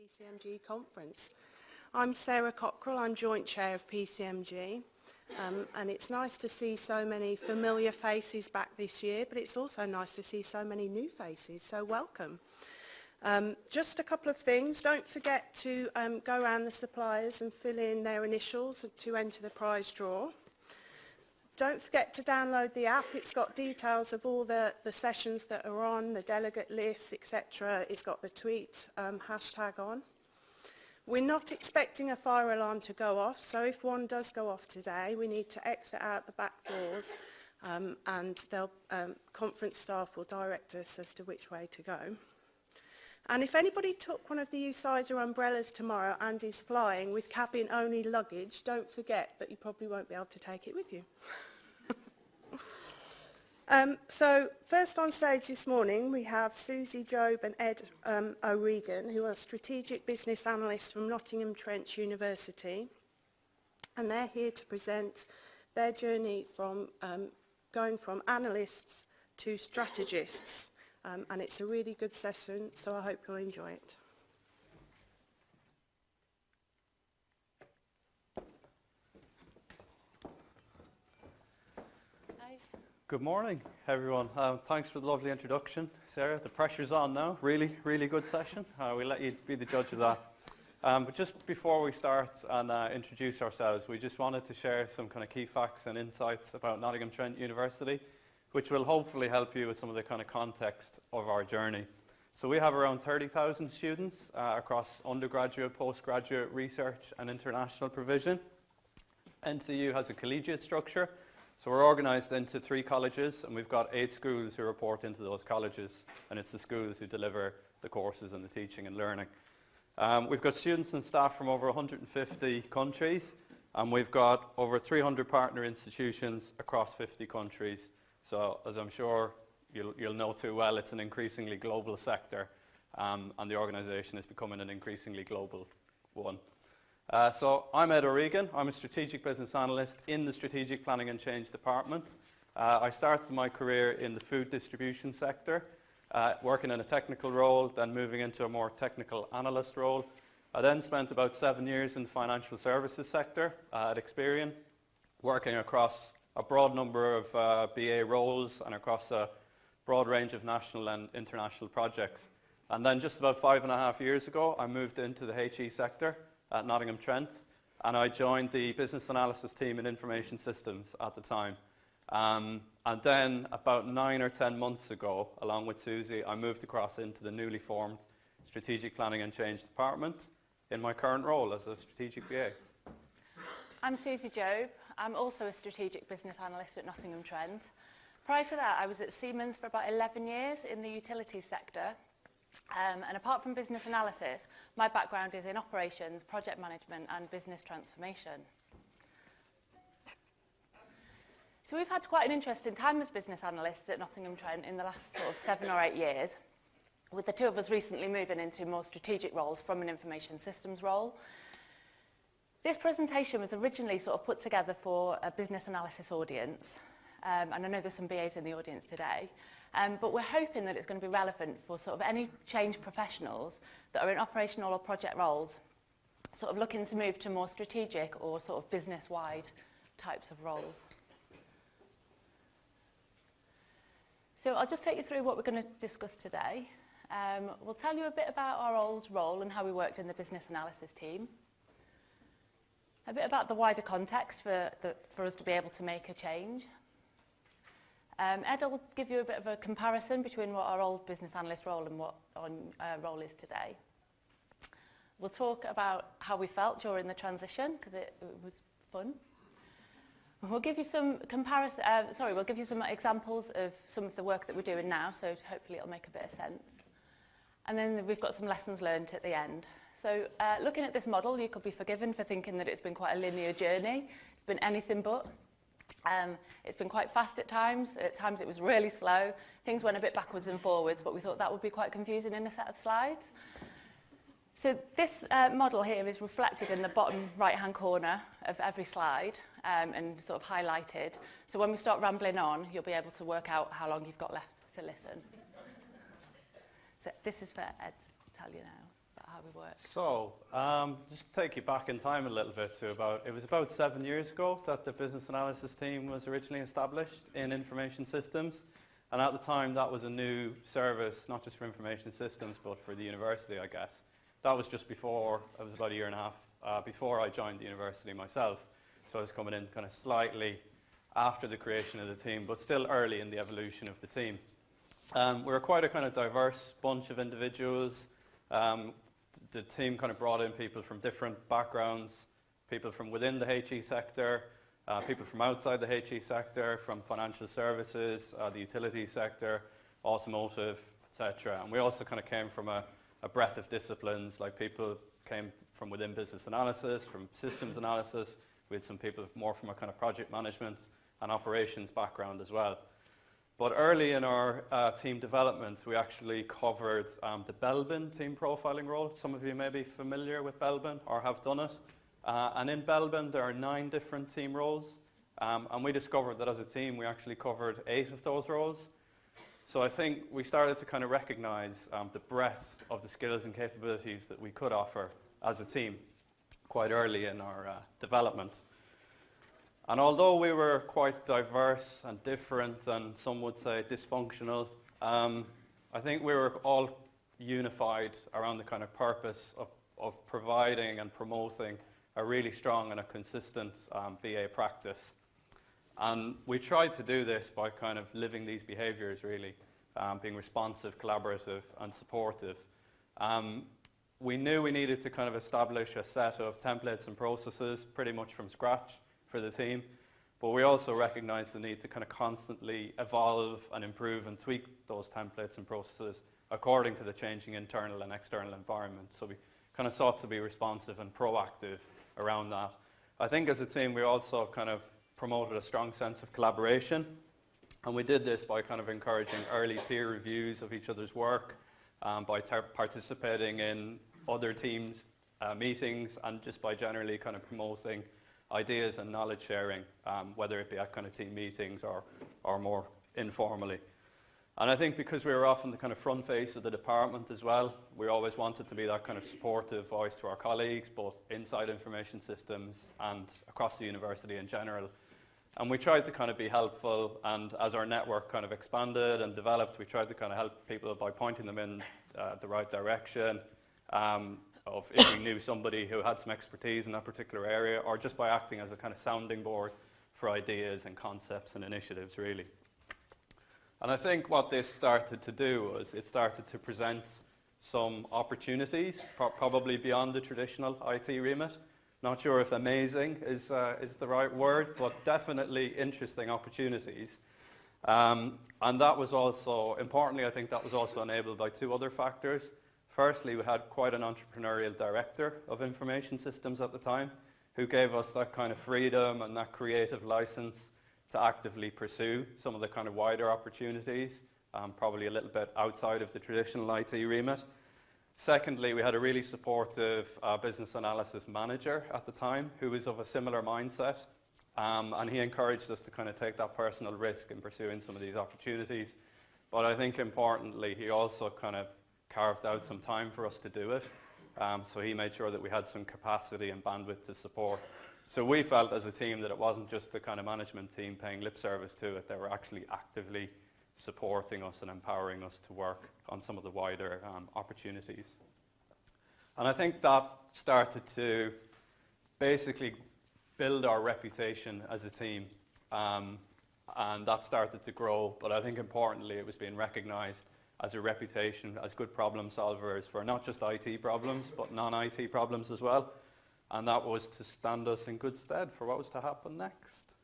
PCMG conference. I'm Sarah Cockrell, I'm Joint Chair of PCMG, and it's nice to see so many familiar faces back this year, but it's also nice to see so many new faces, so welcome. Just a couple of things. Don't forget to go around the suppliers and fill in their initials to enter the prize draw. Don't forget to download the app. It's got details of all the sessions that are on, the delegate lists, etc. It's got the tweet hashtag on. We're not expecting a fire alarm to go off, so if one does go off today, we need to exit out the back doors and conference staff will direct us as to which way to go. And if anybody took one of the U-Sizer umbrellas tomorrow and is flying with cabin-only luggage, don't forget that you probably won't be able to take it with you. So first on stage this morning, we have Susie Job and Ed O'Regan, who are strategic business analysts from Nottingham Trent University. And they're here to present their journey from going from analysts to strategists. And it's a really good session, so I hope you'll enjoy it. Hi. Good morning, everyone. Thanks for the lovely introduction, Sarah. The pressure's on now. Really, really good session. We'll let you be the judge of that. But just before we start and introduce ourselves, we just wanted to share some kind of key facts and insights about Nottingham Trent University, which will hopefully help you with some of the kind of context of our journey. So we have around 30,000 students across undergraduate, postgraduate research and international provision. NTU has a collegiate structure, so we're organised into 3 colleges and we've got 8 schools who report into those colleges, and it's the schools who deliver the courses and the teaching and learning. We've got students and staff from over 150 countries, and we've got over 300 partner institutions across 50 countries. So, as I'm sure you'll know too well, it's an increasingly global sector, and the organisation is becoming an increasingly global one. So, I'm Ed O'Regan. I'm a strategic business analyst in the Strategic Planning and Change department. I started my career in the food distribution sector, working in a technical role, then moving into a more technical analyst role. I then spent about 7 years in the financial services sector at Experian, working across a broad number of BA roles and across a broad range of national and international projects. And then just about 5.5 years ago, I moved into the HE sector at Nottingham Trent, and I joined the business analysis team in information systems at the time. And then about 9 or 10 months ago, along with Susie, I moved across into the newly formed Strategic Planning and Change department in my current role as a strategic BA. I'm Susie Job. I'm also a strategic business analyst at Nottingham Trent. Prior to that, I was at Siemens for about 11 years in the utilities sector. And apart from business analysis, my background is in operations, project management and business transformation. So we've had quite an interesting time as business analysts at Nottingham Trent in the last sort of 7 or 8 years, with the 2 of us recently moving into more strategic roles from an information systems role. This presentation was originally sort of put together for a business analysis audience, and I know there's some BAs in the audience today, but we're hoping that it's going to be relevant for sort of any change professionals that are in operational or project roles, sort of looking to move to more strategic or sort of business-wide types of roles. So I'll just take you through what we're going to discuss today. We'll tell you a bit about our old role and how we worked in the business analysis team. A bit about the wider context for us to be able to make a change. Ed will give you a bit of a comparison between what our old business analyst role and what our role is today. We'll talk about how we felt during the transition, because it was fun. We'll give you some we'll give you some examples of some of the work that we're doing now, so hopefully it'll make a bit of sense. And then we've got some lessons learned at the end. So looking at this model, you could be forgiven for thinking that it's been quite a linear journey. It's been anything but. It's been quite fast at times it was really slow. Things went a bit backwards and forwards, but we thought that would be quite confusing in a set of slides. So this model here is reflected in the bottom right-hand corner of every slide and sort of highlighted. So when we start rambling on, you'll be able to work out how long you've got left to listen. So this is for Ed to tell you now about how we work. So, just to take you back in time a little bit to it was about 7 years ago that the business analysis team was originally established in information systems. And at the time, that was a new service, not just for information systems, but for the university, I guess. That was just before, it was about a year and a half before I joined the university myself. So I was coming in kind of slightly after the creation of the team, but still early in the evolution of the team. We were quite a kind of diverse bunch of individuals. The team kind of brought in people from different backgrounds, people from within the HE sector, people from outside the HE sector, from financial services, the utility sector, automotive, etc. And we also kind of came from a breadth of disciplines, like people came from within business analysis, from systems analysis. We had some people more from a kind of project management and operations background as well. But early in our team development, we actually covered the Belbin team profiling role. Some of you may be familiar with Belbin or have done it. And in Belbin, there are 9 different team roles. And we discovered that as a team, we actually covered 8 of those roles. So I think we started to kind of recognize the breadth of the skills and capabilities that we could offer as a team quite early in our development. And although we were quite diverse and different, and some would say dysfunctional, I think we were all unified around the kind of purpose of providing and promoting a really strong and a consistent BA practice. And we tried to do this by kind of living these behaviours really, being responsive, collaborative and supportive. We knew we needed to kind of establish a set of templates and processes pretty much from scratch for the team, but we also recognized the need to kind of constantly evolve and improve and tweak those templates and processes according to the changing internal and external environment. So we kind of sought to be responsive and proactive around that. I think as a team we also kind of promoted a strong sense of collaboration, and we did this by kind of encouraging early peer reviews of each other's work, by participating in other teams' meetings, and just by generally kind of promoting ideas and knowledge sharing, whether it be at kind of team meetings or more informally. And I think because we were often the kind of front face of the department as well, we always wanted to be that kind of supportive voice to our colleagues, both inside information systems and across the university in general. And we tried to kind of be helpful, and as our network kind of expanded and developed, we tried to kind of help people by pointing them in the right direction, of if we knew somebody who had some expertise in that particular area, or just by acting as a kind of sounding board for ideas and concepts and initiatives really. And I think what this started to do was it started to present some opportunities, probably beyond the traditional IT remit. Not sure if amazing is the right word, but definitely interesting opportunities. And that was also, importantly, I think that was also enabled by 2 other factors. Firstly, we had quite an entrepreneurial director of information systems at the time who gave us that kind of freedom and that creative license to actively pursue some of the kind of wider opportunities, probably a little bit outside of the traditional IT remit. Secondly, we had a really supportive business analysis manager at the time who was of a similar mindset, and he encouraged us to kind of take that personal risk in pursuing some of these opportunities. But I think importantly, he also kind of carved out some time for us to do it. So he made sure that we had some capacity and bandwidth to support. So we felt as a team that it wasn't just the kind of management team paying lip service to it, they were actually actively supporting us and empowering us to work on some of the wider opportunities. And I think that started to basically build our reputation as a team, and that started to grow, but I think importantly it was being recognised as a reputation as good problem solvers for not just IT problems but non-IT problems as well, and that was to stand us in good stead for what was to happen next.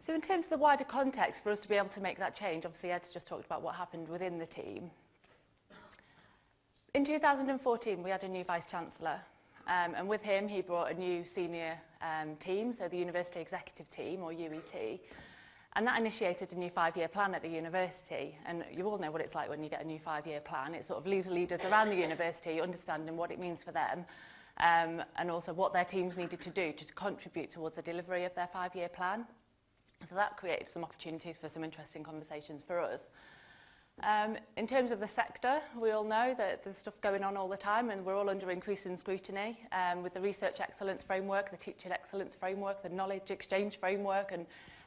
So in terms of the wider context for us to be able to make that change, obviously Ed's just talked about what happened within the team. In 2014 we had a new Vice-Chancellor, and with him he brought a new senior team, so the University Executive Team, or UET, and that initiated a new 5-year plan at the university. And you all know what it's like when you get a new 5-year plan. It sort of leaves leaders around the university understanding what it means for them, and also what their teams needed to do to contribute towards the delivery of their 5-year plan. So that created some opportunities for some interesting conversations for us. In terms of the sector, we all know that there's stuff going on all the time and we're all under increasing scrutiny with the Research Excellence Framework, the Teaching Excellence Framework, the Knowledge Exchange Framework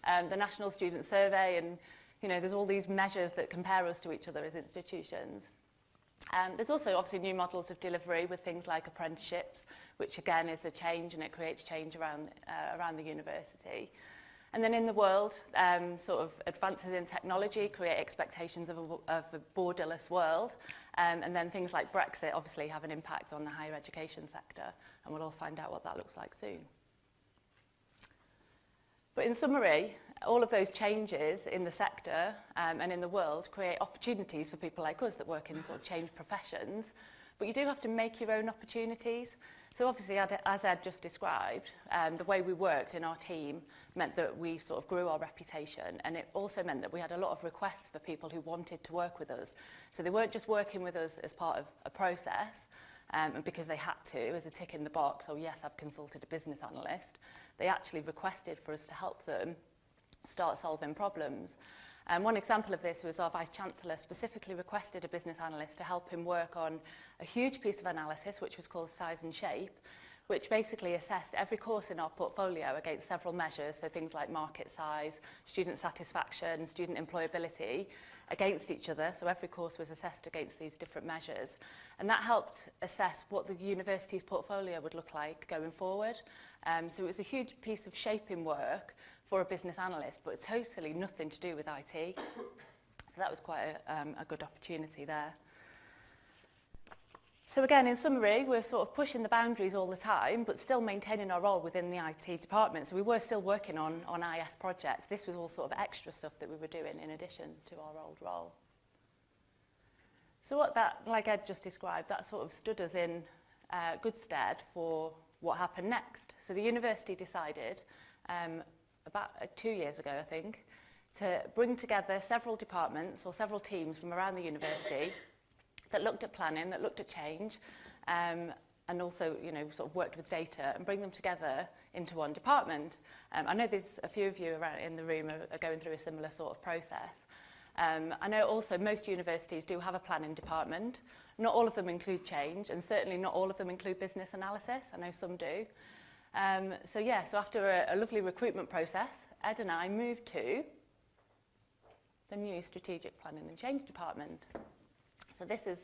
and the National Student Survey, and there's all these measures that compare us to each other as institutions. There's also obviously new models of delivery with things like apprenticeships, which again is a change, and it creates change around the university. And then in the world, sort of advances in technology create expectations of a borderless world, and then things like Brexit obviously have an impact on the higher education sector, and we'll all find out what that looks like soon. But in summary, all of those changes in the sector and in the world create opportunities for people like us that work in sort of change professions, but you do have to make your own opportunities. So obviously, as Ed just described, the way we worked in our team meant that we sort of grew our reputation, and it also meant that we had a lot of requests for people who wanted to work with us. So they weren't just working with us as part of a process, and because they had to, as a tick in the box, oh yes, I've consulted a business analyst. They actually requested for us to help them start solving problems. And one example of this was our Vice-Chancellor specifically requested a business analyst to help him work on a huge piece of analysis which was called Size and Shape, which basically assessed every course in our portfolio against several measures, so things like market size, student satisfaction, student employability, against each other. So every course was assessed against these different measures. And that helped assess what the university's portfolio would look like going forward. So it was a huge piece of shaping work for a business analyst, but totally nothing to do with IT. So that was quite a good opportunity there. So again, in summary, we're sort of pushing the boundaries all the time, but still maintaining our role within the IT department. So we were still working on IS projects. This was all sort of extra stuff that we were doing in addition to our old role. So what that, like Ed just described, that sort of stood us in good stead for what happened next. So the university decided about 2 years ago, I think, to bring together several departments or several teams from around the university that looked at planning, that looked at change, and also, sort of worked with data and bring them together into one department. I know there's a few of you around in the room are going through a similar sort of process. I know also most universities do have a planning department. Not all of them include change, and certainly not all of them include business analysis. I know some do. So after a lovely recruitment process, Ed and I moved to the new Strategic Planning and Change Department. So this is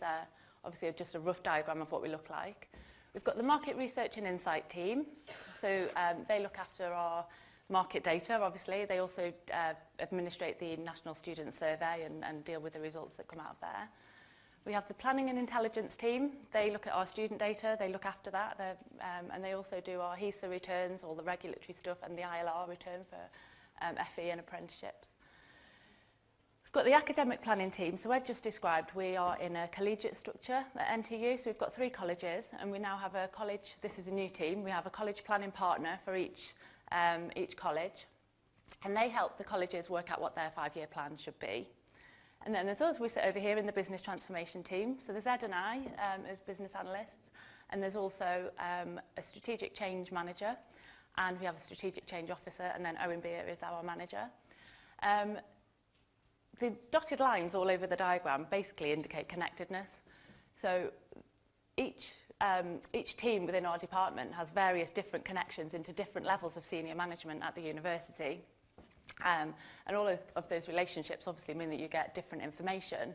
obviously just a rough diagram of what we look like. We've got the Market Research and Insight team. So they look after our market data, obviously. They also administrate the National Student Survey and deal with the results that come out of there. We have the Planning and Intelligence team. They look at our student data, they look after that, and they also do our HESA returns, all the regulatory stuff, and the ILR return for FE and apprenticeships. We've got the academic planning team. So Ed just described we are in a collegiate structure at NTU, so we've got 3 colleges, and we now have a college, this is a new team, we have a college planning partner for each college, and they help the colleges work out what their 5-year plan should be. And then there's us, we sit over here in the business transformation team. So there's Ed and I as business analysts, and there's also a strategic change manager, and we have a strategic change officer, and then Owen Beer is our manager. The dotted lines all over the diagram basically indicate connectedness. So each team within our department has various different connections into different levels of senior management at the university. And all of those relationships obviously mean that you get different information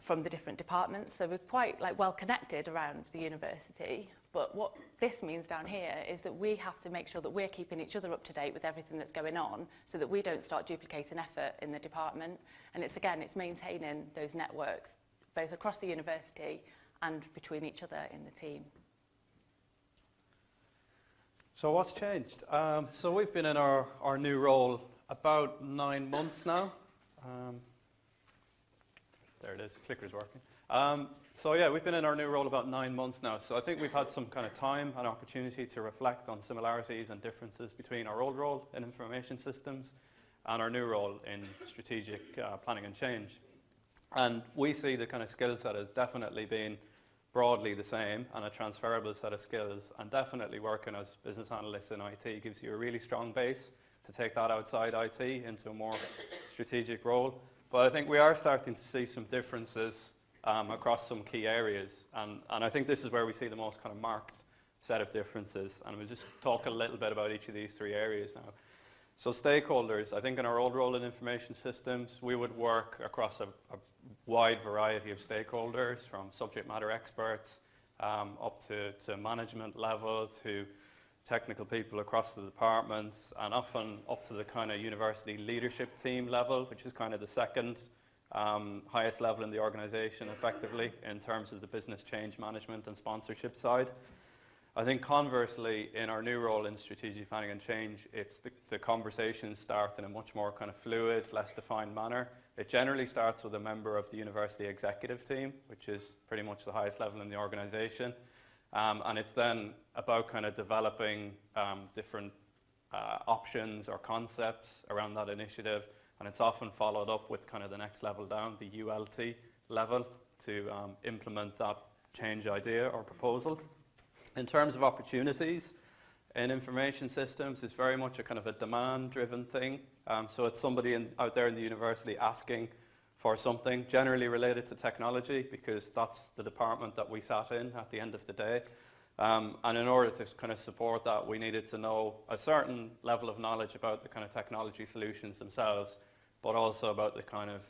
from the different departments. So we're quite well connected around the university. But what this means down here is that we have to make sure that we're keeping each other up to date with everything that's going on so that we don't start duplicating effort in the department. And it's maintaining those networks both across the university and between each other in the team. So what's changed? So we've been in our new role about 9 months now. There it is, clicker's working. We've been in our new role about 9 months now. So I think we've had some kind of time and opportunity to reflect on similarities and differences between our old role in information systems and our new role in strategic planning and change. And we see the kind of skill set as definitely being broadly the same and a transferable set of skills, and definitely working as business analysts in IT gives you a really strong base to take that outside IT into a more strategic role. But I think we are starting to see some differences across some key areas. And I think this is where we see the most kind of marked set of differences. And we'll just talk a little bit about each of these three areas now. So stakeholders, I think in our old role in information systems, we would work across a wide variety of stakeholders, from subject matter experts up to management level, to technical people across the departments, and often up to the kind of university leadership team level, which is kind of the second highest level in the organisation effectively in terms of the business change management and sponsorship side. I think conversely, in our new role in strategic planning and change, it's the conversations start in a much more kind of fluid, less defined manner. It generally starts with a member of the university executive team, which is pretty much the highest level in the organisation. And it's then about kind of developing different options or concepts around that initiative. And it's often followed up with kind of the next level down, the ULT level, to implement that change idea or proposal. In terms of opportunities in information systems, it's very much a kind of a demand-driven thing. So it's somebody out there in the university asking for something generally related to technology, because that's the department that we sat in at the end of the day. And in order to kind of support that, we needed to know a certain level of knowledge about the kind of technology solutions themselves, but also about the kind of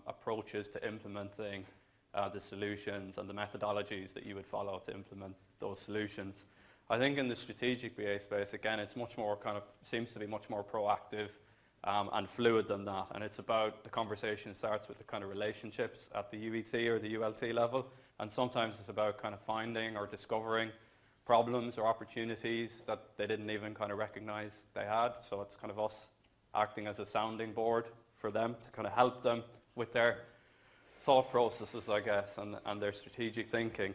approaches to implementing the solutions and the methodologies that you would follow to implement those solutions. I think in the strategic BA space, again, it's much more kind of, seems to be much more proactive and fluid than that. And it's about, the conversation starts with the kind of relationships at the UET or the ULT level. And sometimes it's about kind of finding or discovering problems or opportunities that they didn't even kind of recognize they had. So it's kind of us acting as a sounding board for them to kind of help them with their thought processes, I guess, and their strategic thinking.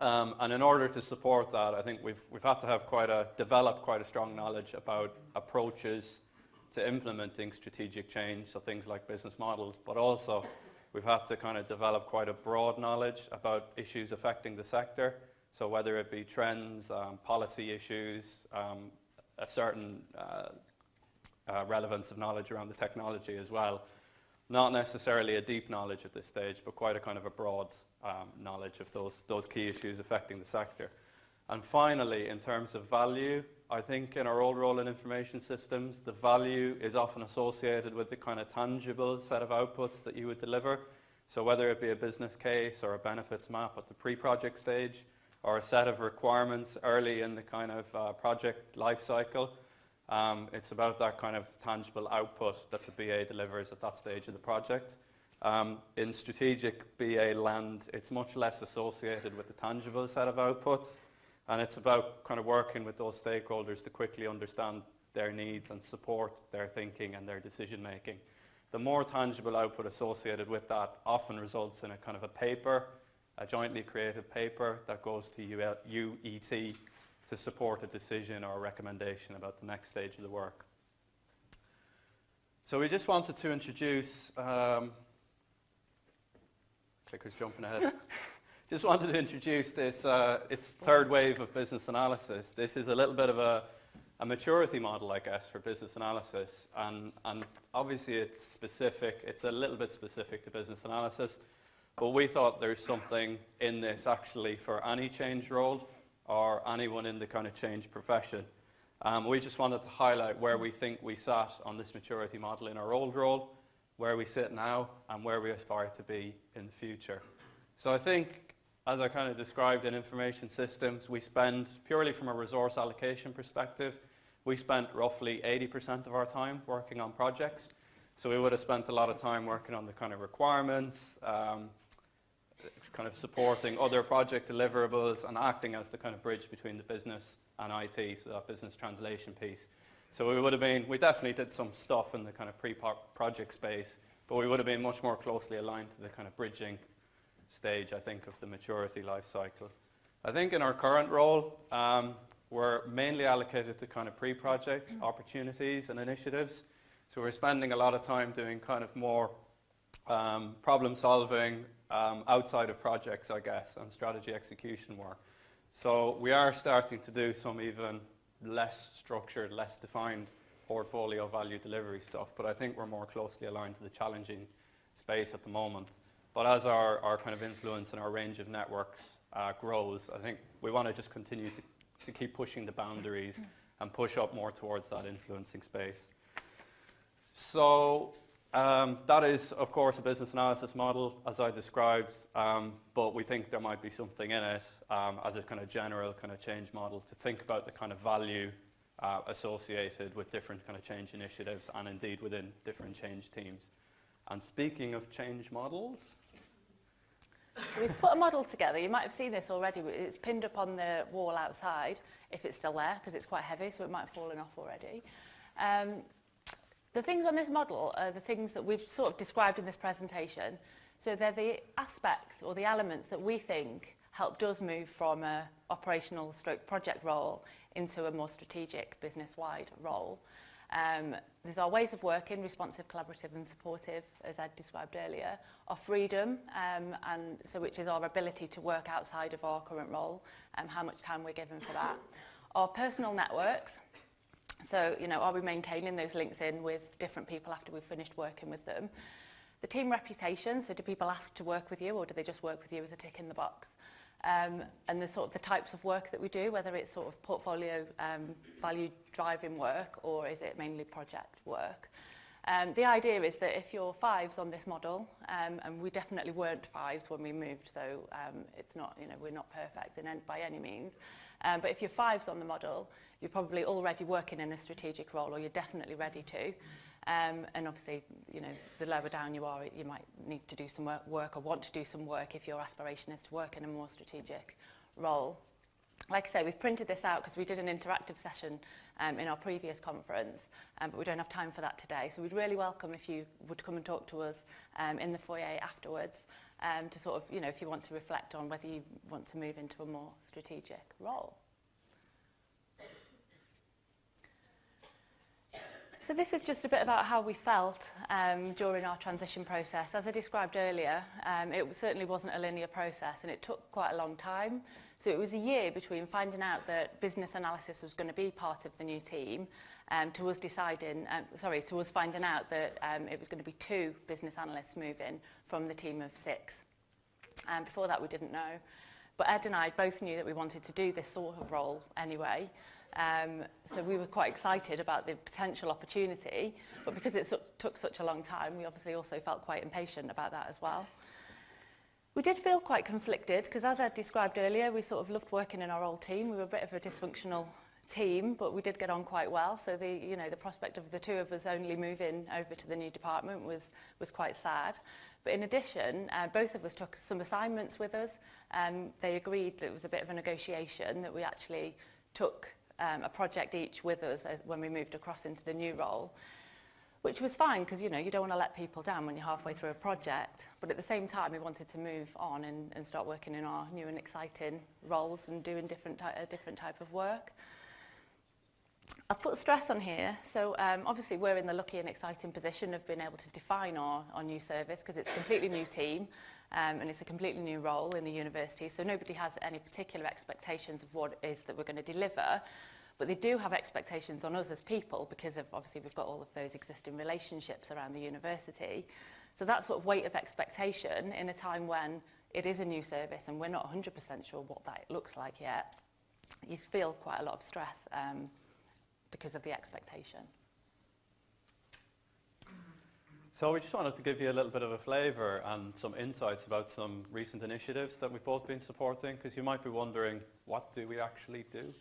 And in order to support that, I think we've had to have develop quite a strong knowledge about approaches to implementing strategic change, so things like business models, but also we've had to kind of develop quite a broad knowledge about issues affecting the sector. So whether it be trends, policy issues, a certain relevance of knowledge around the technology as well. Not necessarily a deep knowledge at this stage, but quite a kind of a broad knowledge of those key issues affecting the sector. And finally, in terms of value, I think in our old role in information systems, the value is often associated with the kind of tangible set of outputs that you would deliver. So whether it be a business case or a benefits map at the pre-project stage, or a set of requirements early in the kind of project life cycle, it's about that kind of tangible output that the BA delivers at that stage of the project. In strategic BA land, it's much less associated with the tangible set of outputs, and it's about kind of working with those stakeholders to quickly understand their needs and support their thinking and their decision making. The more tangible output associated with that often results in a kind of a paper, a jointly created paper that goes to UET to support a decision or a recommendation about the next stage of the work. So we just wanted to introduce, clicker's jumping ahead. Just wanted to introduce this, it's third wave of business analysis. This is a little bit of a maturity model, I guess, for business analysis. And obviously it's specific, it's a little bit specific to business analysis, but we thought there's something in this actually for any change role or anyone in the kind of change profession. We just wanted to highlight where we think we sat on this maturity model in our old role, where we sit now, and where we aspire to be in the future. So I think, as I kind of described in information systems, we spend, purely from a resource allocation perspective, we spent roughly 80% of our time working on projects. So we would have spent a lot of time working on the kind of requirements, kind of supporting other project deliverables and acting as the kind of bridge between the business and IT, so that business translation piece. So we definitely did some stuff in the kind of pre-project space, but we would have been much more closely aligned to the kind of bridging stage, I think, of the maturity life cycle. I think in our current role, we're mainly allocated to kind of pre-project opportunities and initiatives. So we're spending a lot of time doing kind of more problem solving outside of projects, I guess, and strategy execution work. So we are starting to do some even less structured, less defined portfolio value delivery stuff, but I think we're more closely aligned to the challenging space at the moment. But as our kind of influence and our range of networks grows, I think we want to just continue to keep pushing the boundaries and push up more towards that influencing space. So that is, of course, a business analysis model, as I described, but we think there might be something in it as a kind of general kind of change model to think about the kind of value associated with different kind of change initiatives and indeed within different change teams. And speaking of change models, we've put a model together. You might have seen this already. It's pinned up on the wall outside, if it's still there, because it's quite heavy, so it might have fallen off already. The things on this model are the things that we've sort of described in this presentation. So they're the aspects or the elements that we think helped us move from an operational stroke project role into a more strategic business-wide role. There's our ways of working, responsive, collaborative and supportive, as I described earlier. Our freedom, and so which is our ability to work outside of our current role and how much time we're given for that. Our personal networks, so are we maintaining those links in with different people after we've finished working with them? The team reputation, so do people ask to work with you or do they just work with you as a tick in the box? And the sort of the types of work that we do, whether it's sort of portfolio value driving work or is it mainly project work. The idea is that if you're fives on this model, and we definitely weren't fives when we moved, so it's not, we're not perfect by any means, but if you're fives on the model, you're probably already working in a strategic role or you're definitely ready to. And obviously, the lower down you are, you might need to do some work or want to do some work if your aspiration is to work in a more strategic role. Like I say, we've printed this out because we did an interactive session in our previous conference, but we don't have time for that today. So we'd really welcome if you would come and talk to us in the foyer afterwards to sort of, if you want to reflect on whether you want to move into a more strategic role. So this is just a bit about how we felt during our transition process. As I described earlier, it certainly wasn't a linear process and it took quite a long time. So it was a year between finding out that business analysis was going to be part of the new team to us finding out that it was going to be 2 business analysts moving from the team of 6. Before that we didn't know. But Ed and I both knew that we wanted to do this sort of role anyway. So we were quite excited about the potential opportunity, but because it took such a long time, we obviously also felt quite impatient about that as well. We did feel quite conflicted because, as I described earlier, we sort of loved working in our old team. We were a bit of a dysfunctional team, but we did get on quite well. So the prospect of the 2 of us only moving over to the new department was quite sad. But in addition, both of us took some assignments with us. They agreed that it was a bit of a negotiation that we actually took a project each with us when we moved across into the new role, which was fine because you don't want to let people down when you're halfway through a project, but at the same time we wanted to move on and start working in our new and exciting roles and doing a different type of work. I've put stress on here, so obviously we're in the lucky and exciting position of being able to define our new service because it's a completely new team and it's a completely new role in the university, so nobody has any particular expectations of what it is that we're going to deliver. But they do have expectations on us as people because of obviously we've got all of those existing relationships around the university. So that sort of weight of expectation in a time when it is a new service and we're not 100% sure what that looks like yet, you feel quite a lot of stress because of the expectation. So we just wanted to give you a little bit of a flavour and some insights about some recent initiatives that we've both been supporting, because you might be wondering, what do we actually do?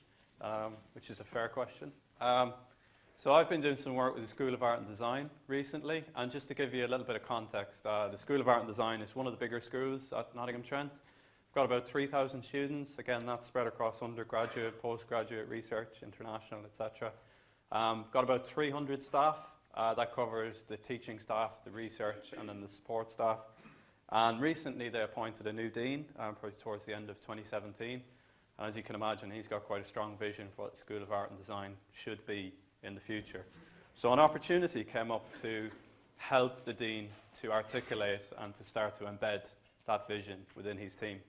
Which is a fair question. So I've been doing some work with the School of Art and Design recently, and just to give you a little bit of context, the School of Art and Design is one of the bigger schools at Nottingham Trent. We've got about 3,000 students, again that's spread across undergraduate, postgraduate, research, international, etc. Got about 300 staff, that covers the teaching staff, the research and then the support staff. And recently they appointed a new dean, probably towards the end of 2017. And as you can imagine, he's got quite a strong vision for what the School of Art and Design should be in the future. So an opportunity came up to help the dean to articulate and to start to embed that vision within his team.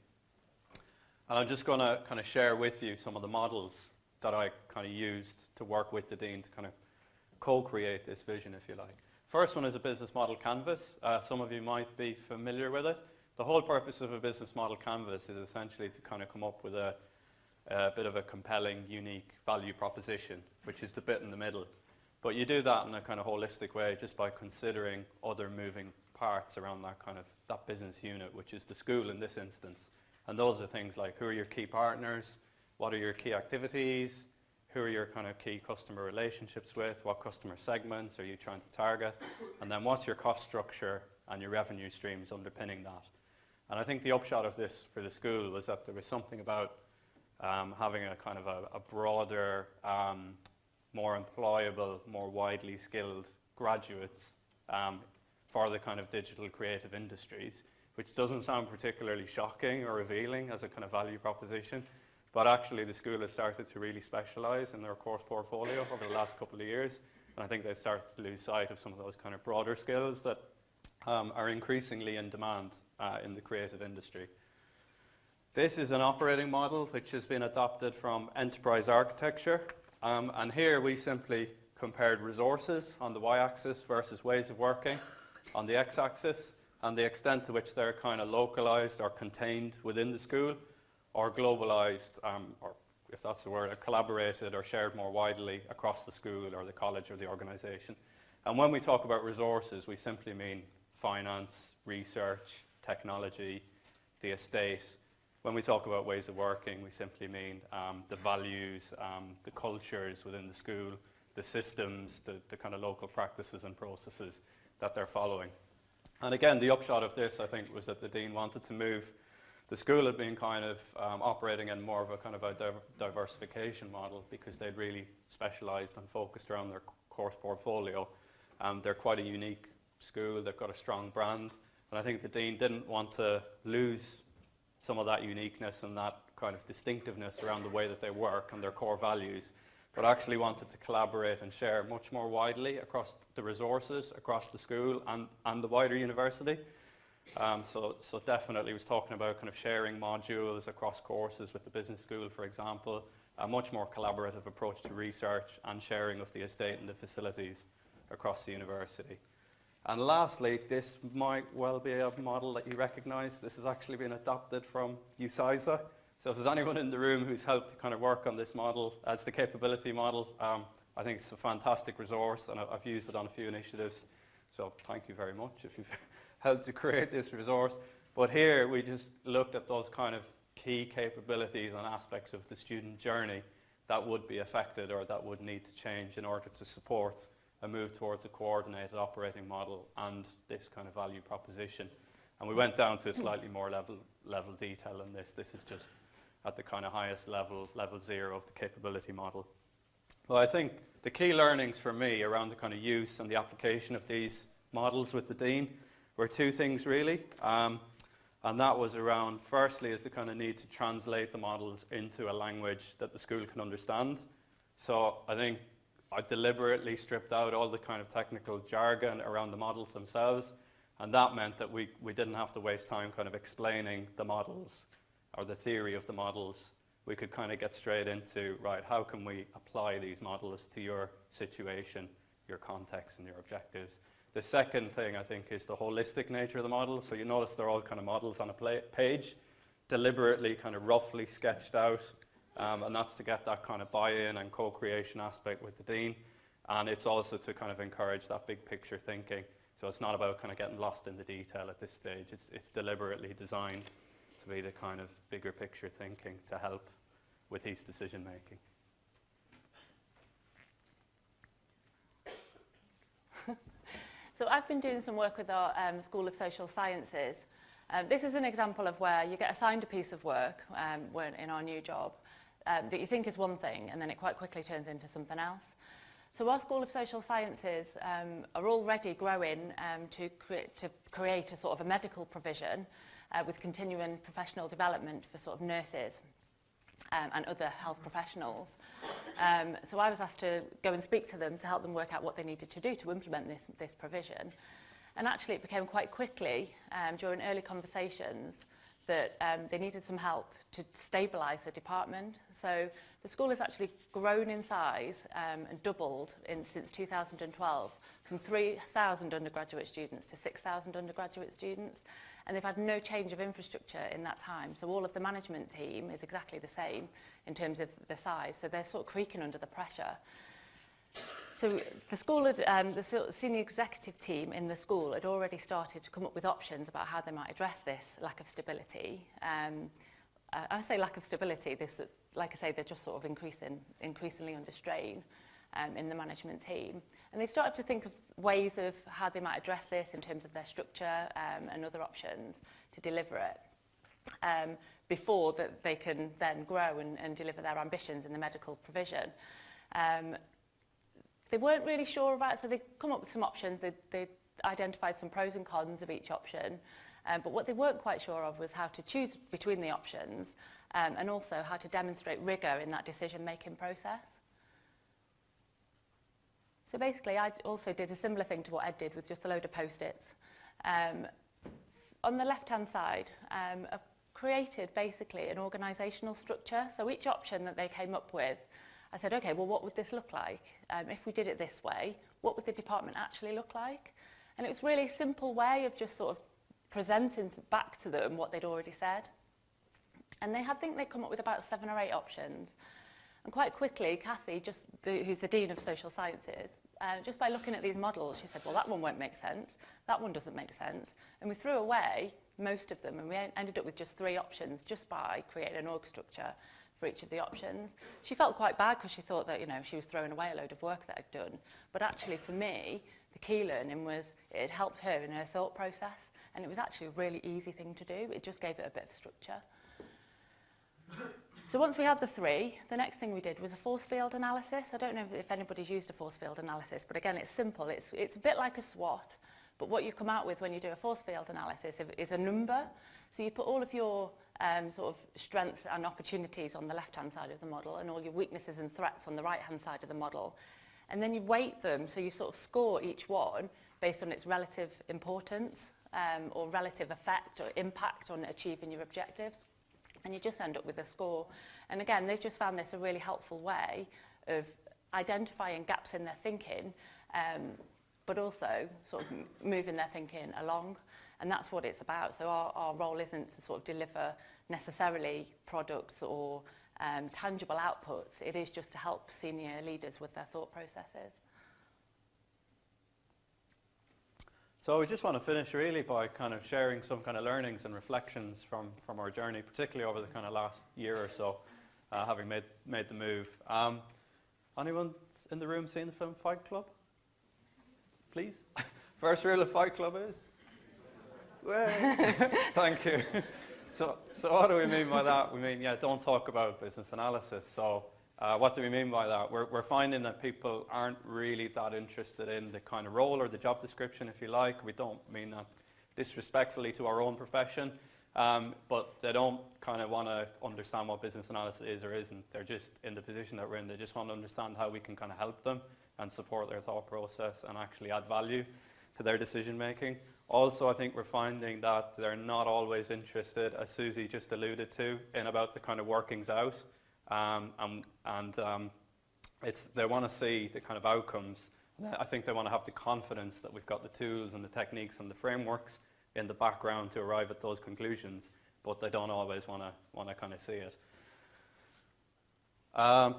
And I'm just going to kind of share with you some of the models that I kind of used to work with the dean to kind of co-create this vision, if you like. First one is a business model canvas. Some of you might be familiar with it. The whole purpose of a business model canvas is essentially to kind of come up with a bit of a compelling, unique value proposition, which is the bit in the middle. But you do that in a kind of holistic way just by considering other moving parts around that business unit, which is the school in this instance. And those are things like, who are your key partners? What are your key activities? Who are your kind of key customer relationships with? What customer segments are you trying to target? And then what's your cost structure and your revenue streams underpinning that? And I think the upshot of this for the school was that there was something about having a kind of a broader, more employable, more widely skilled graduates for the kind of digital creative industries, which doesn't sound particularly shocking or revealing as a kind of value proposition, but actually the school has started to really specialise in their course portfolio over the last couple of years, and I think they've started to lose sight of some of those kind of broader skills that are increasingly in demand in the creative industry. This is an operating model which has been adopted from enterprise architecture, and here we simply compared resources on the y-axis versus ways of working on the x-axis, and the extent to which they're kind of localized or contained within the school, or globalized, or if that's the word, collaborated or shared more widely across the school or the college or the organization. And when we talk about resources, we simply mean finance, research, technology, the estate. When we talk about ways of working, we simply mean the values, the cultures within the school, the systems, the kind of local practices and processes that they're following. And again, the upshot of this, I think, was that the Dean wanted to move. The school had been kind of operating in more of a kind of a diversification model because they'd really specialised and focused around their course portfolio. They're quite a unique school, they've got a strong brand, and I think the Dean didn't want to lose some of that uniqueness and that kind of distinctiveness around the way that they work and their core values, but actually wanted to collaborate and share much more widely across the resources, across the school and the wider university. So definitely was talking about kind of sharing modules across courses with the business school, for example, a much more collaborative approach to research and sharing of the estate and the facilities across the university. And lastly, this might well be a model that you recognise. This has actually been adopted from UCISA. So if there's anyone in the room who's helped to kind of work on this model as the capability model, I think it's a fantastic resource, and I've used it on a few initiatives. So thank you very much if you've helped to create this resource. But here we just looked at those kind of key capabilities and aspects of the student journey that would be affected or that would need to change in order to support a move towards a coordinated operating model and this kind of value proposition. And we went down to a slightly more level detail in this. This is just at the kind of highest level 0 of the capability model. Well, I think the key learnings for me around the kind of use and the application of these models with the Dean were two things really. And that was around, firstly, is the kind of need to translate the models into a language that the school can understand. So I think I deliberately stripped out all the kind of technical jargon around the models themselves, and that meant that we didn't have to waste time kind of explaining the models or the theory of the models. We could kind of get straight into, right, how can we apply these models to your situation, your context and your objectives. The second thing, I think, is the holistic nature of the model. So you notice they're all kind of models on a page, deliberately kind of roughly sketched out, and that's to get that kind of buy-in and co-creation aspect with the Dean. And it's also to kind of encourage that big picture thinking. So it's not about kind of getting lost in the detail at this stage. It's deliberately designed to be the kind of bigger picture thinking to help with his decision making. So I've been doing some work with our School of Social Sciences. This is an example of where you get assigned a piece of work when in our new job that you think is one thing, and then it quite quickly turns into something else. So our School of Social Sciences are already growing to create a sort of a medical provision with continuing professional development for sort of nurses and other health professionals. So I was asked to go and speak to them to help them work out what they needed to do to implement this provision. And actually it became quite quickly during early conversations that they needed some help to stabilise the department. So the school has actually grown in size and doubled since 2012 from 3,000 undergraduate students to 6,000 undergraduate students, and they've had no change of infrastructure in that time. So all of the management team is exactly the same in terms of the size, so they're sort of creaking under the pressure. So the school had, the senior executive team in the school had already started to come up with options about how they might address this lack of stability. I say lack of stability, this, like I say, they're just sort of increasingly under strain in the management team. And they started to think of ways of how they might address this in terms of their structure and other options to deliver it before that they can then grow and deliver their ambitions in the medical provision. They weren't really sure about, so they come up with some options. They identified some pros and cons of each option, but what they weren't quite sure of was how to choose between the options and also how to demonstrate rigour in that decision-making process. So basically, I also did a similar thing to what Ed did with just a load of post-its. On the left-hand side, I've created basically an organisational structure. So each option that they came up with, I said, okay, well, what would this look like? If we did it this way, what would the department actually look like? And it was really a simple way of just sort of presenting back to them what they'd already said. And I think they'd come up with about 7 or 8 options. And quite quickly, Kathy, who's the Dean of Social Sciences, just by looking at these models, she said, well, that one won't make sense, that one doesn't make sense. And we threw away most of them, and we ended up with just 3 options just by creating an org structure for each of the options. She felt quite bad because she thought that, you know, she was throwing away a load of work that I'd done. But actually, for me, the key learning was it had helped her in her thought process, and it was actually a really easy thing to do. It just gave it a bit of structure. So once we had the 3, the next thing we did was a force field analysis. I don't know if anybody's used a force field analysis, but again, it's simple. It's a bit like a SWOT, but what you come out with when you do a force field analysis is a number. So you put all of your sort of strengths and opportunities on the left-hand side of the model and all your weaknesses and threats on the right-hand side of the model. And then you weight them, so you sort of score each one based on its relative importance or relative effect or impact on achieving your objectives. And you just end up with a score. And again, they've just found this a really helpful way of identifying gaps in their thinking, but also sort of moving their thinking along. And that's what it's about. So our role isn't to sort of deliver necessarily products or tangible outputs. It is just to help senior leaders with their thought processes. So we just want to finish really by kind of sharing some kind of learnings and reflections from our journey, particularly over the kind of last year or so, having made the move. Anyone in the room seen the film Fight Club? Please? First rule of Fight Club is? Thank you. So what do we mean by that? We mean, don't talk about business analysis. So what do we mean by that? We're finding that people aren't really that interested in the kind of role or the job description, if you like. We don't mean that disrespectfully to our own profession, but they don't kind of want to understand what business analysis is or isn't. They're just in the position that we're in. They just want to understand how we can kind of help them and support their thought process and actually add value to their decision making. Also, I think we're finding that they're not always interested, as Susie just alluded to, in about the kind of workings out. They want to see the kind of outcomes. I think they want to have the confidence that we've got the tools and the techniques and the frameworks in the background to arrive at those conclusions, but they don't always want to kind of see it.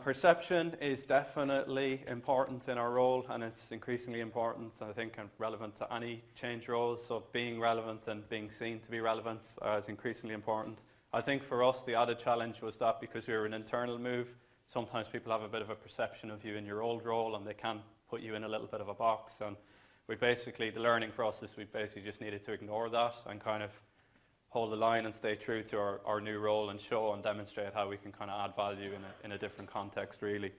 Perception is definitely important in our role, and it's increasingly important, I think, and relevant to any change roles. So being relevant and being seen to be relevant is increasingly important. I think for us the added challenge was that because we were an internal move, sometimes people have a bit of a perception of you in your old role and they can put you in a little bit of a box. And the learning for us is we basically just needed to ignore that and kind of hold the line and stay true to our new role and show and demonstrate how we can kind of add value in a different context, really.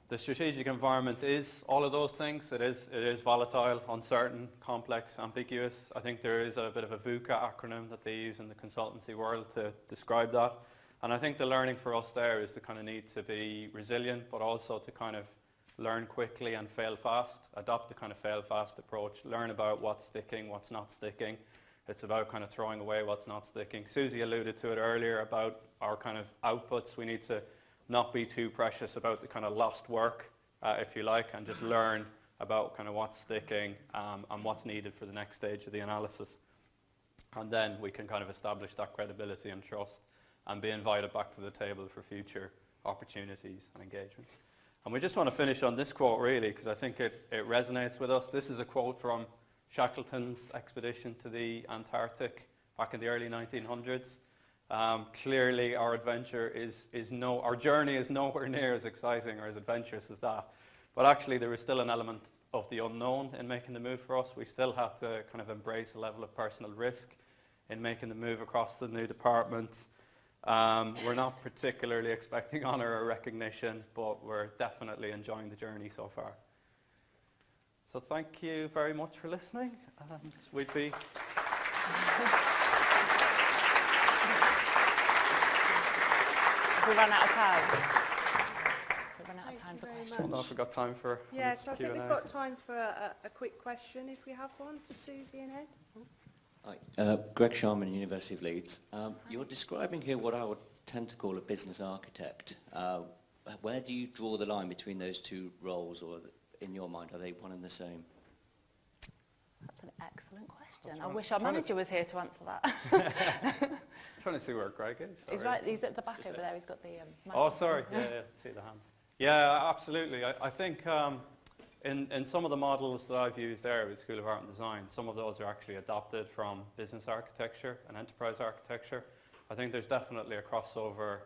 The strategic environment is all of those things. It is volatile, uncertain, complex, ambiguous. I think there is a bit of a VUCA acronym that they use in the consultancy world to describe that. And I think the learning for us there is the kind of need to be resilient, but also to kind of learn quickly and fail fast, adopt the kind of fail fast approach, learn about what's sticking, what's not sticking. It's about kind of throwing away what's not sticking. Susie alluded to it earlier about our kind of outputs. We need to not be too precious about the kind of lost work if you like, and just learn about kind of what's sticking and what's needed for the next stage of the analysis. And then we can kind of establish that credibility and trust and be invited back to the table for future opportunities and engagements. And we just want to finish on this quote really, because I think it resonates with us. This is a quote from Shackleton's expedition to the Antarctic back in the early 1900s. Clearly our our journey is nowhere near as exciting or as adventurous as that. But actually there is still an element of the unknown in making the move for us. We still have to kind of embrace a level of personal risk in making the move across the new departments. We're not particularly expecting honour or recognition, but we're definitely enjoying the journey so far. So thank you very much for listening. We'd be... We run out of time. We run out of time for questions. I don't know if we've got time for Yes, I think Q&A. we've got time for a quick question, if we have one, for Susie and Ed. Hi, Greg Sharman, University of Leeds. You're describing here what I would tend to call a business architect. Where do you draw the line between those two roles, or in your mind, are they one and the same? That's an excellent question. I wish our manager was here to answer that. Trying to see where Greg is. He's right, he's at the back over there. He's got the Oh, sorry. Yeah, see the hand. Yeah, absolutely. I think in some of the models that I've used there with School of Art and Design, some of those are actually adopted from business architecture and enterprise architecture. I think there's definitely a crossover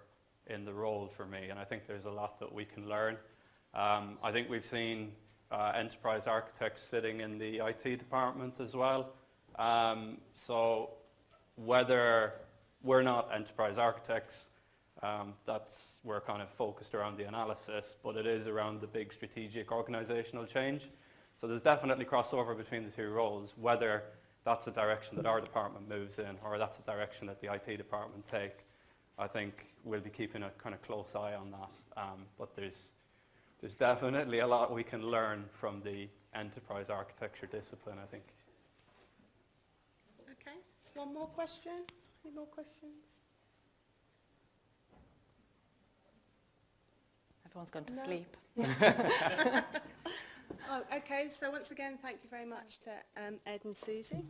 in the role for me, and I think there's a lot that we can learn. I think we've seen enterprise architects sitting in the IT department as well. So whether we're not enterprise architects, we're kind of focused around the analysis, but it is around the big strategic organizational change. So there's definitely crossover between the two roles, whether that's a direction that our department moves in or that's a direction that the IT department take. I think we'll be keeping a kind of close eye on that. But there's definitely a lot we can learn from the enterprise architecture discipline, I think. Okay, one more question? Any more questions? Everyone's gone to No. sleep. Oh, okay, so once again, thank you very much to Ed and Susie.